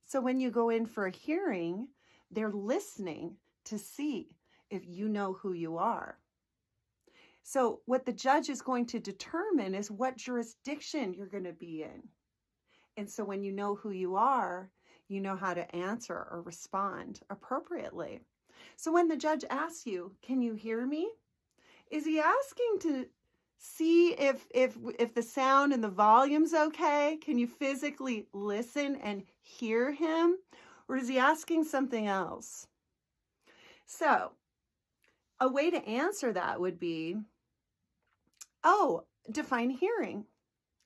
So when you go in for a hearing, they're listening to see if you know who you are. So what the judge is going to determine is what jurisdiction you're going to be in. And so when you know who you are, you know how to answer or respond appropriately. So when the judge asks you, "Can you hear me?" Is he asking to see if the sound and the volume's okay? Can you physically listen and hear him? Or is he asking something else? So a way to answer that would be, oh, define hearing.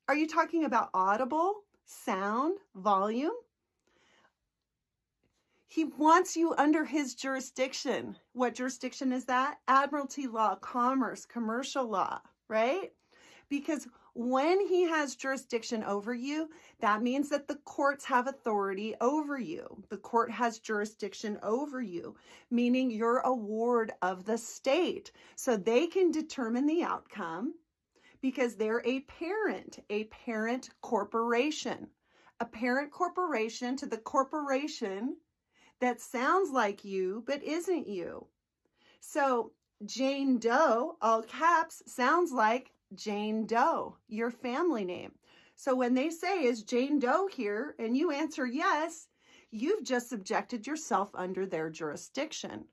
Are you talking about audible, sound, volume? He wants you under his jurisdiction. What jurisdiction is that? Admiralty law, commerce, commercial law, right? Because when he has jurisdiction over you, that means that the courts have authority over you. The court has jurisdiction over you, meaning you're a ward of the state. So they can determine the outcome because they're a parent corporation. A parent corporation to the corporation that sounds like you, but isn't you. So Jane Doe, all caps, sounds like Jane Doe, your family name. So when they say, "Is Jane Doe here?" and you answer yes, you've just subjected yourself under their jurisdiction.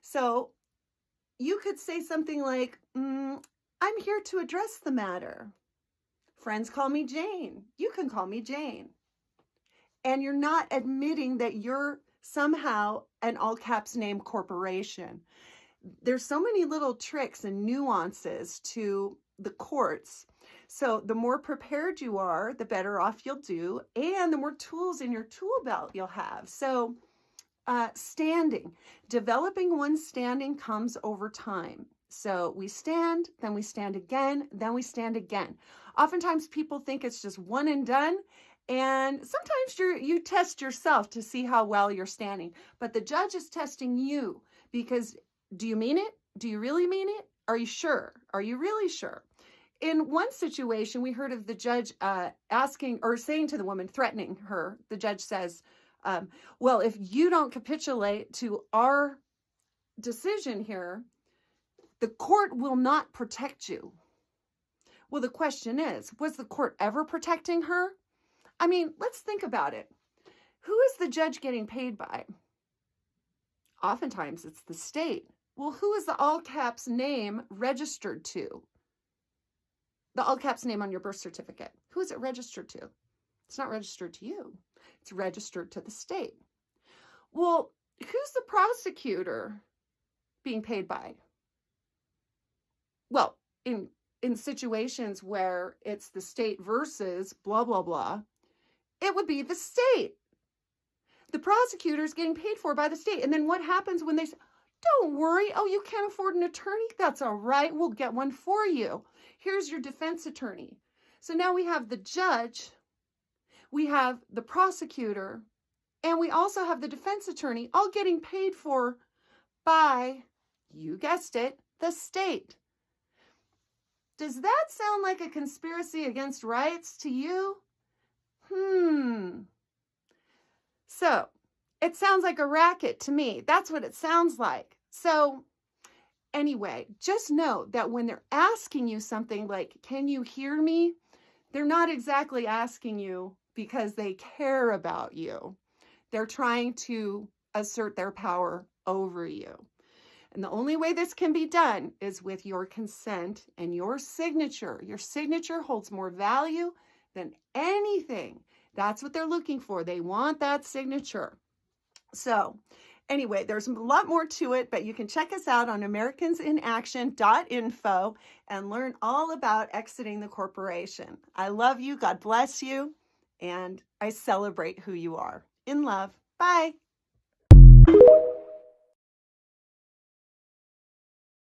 So you could say something like, "I'm here to address the matter. Friends call me Jane. You can call me Jane." And you're not admitting that you're somehow an all caps name corporation. There's so many little tricks and nuances to the courts. So the more prepared you are, the better off you'll do, and the more tools in your tool belt you'll have. So standing, developing one's standing comes over time. So we stand, then we stand again, then we stand again. Oftentimes people think it's just one and done. And sometimes you test yourself to see how well you're standing, but the judge is testing you because do you mean it? Do you really mean it? Are you sure? Are you really sure? In one situation, we heard of the judge asking or saying to the woman, threatening her. The judge says, well, if you don't capitulate to our decision here, the court will not protect you. Well, the question is, was the court ever protecting her? I mean, let's think about it. Who is the judge getting paid by? Oftentimes it's the state. Well, who is the all caps name registered to? The all caps name on your birth certificate. Who is it registered to? It's not registered to you. It's registered to the state. Well, who's the prosecutor being paid by? Well, in situations where it's the state versus blah, blah, blah, it would be the state. The prosecutor is getting paid for by the state. And then what happens when they say, "Don't worry. Oh, you can't afford an attorney? That's all right. We'll get one for you. Here's your defense attorney." So now we have the judge, we have the prosecutor, and we also have the defense attorney all getting paid for by, you guessed it, the state. Does that sound like a conspiracy against rights to you? So it sounds like a racket to me. That's what it sounds like. So anyway, just know that when they're asking you something like, "Can you hear me?" they're not exactly asking you because they care about you. They're trying to assert their power over you. And the only way this can be done is with your consent and your signature. Your signature holds more value than anything. That's what they're looking for. They want that signature. So anyway, there's a lot more to it, but you can check us out on americansinaction.info and learn all about exiting the corporation. I love you. God bless you. And I celebrate who you are. In love. Bye.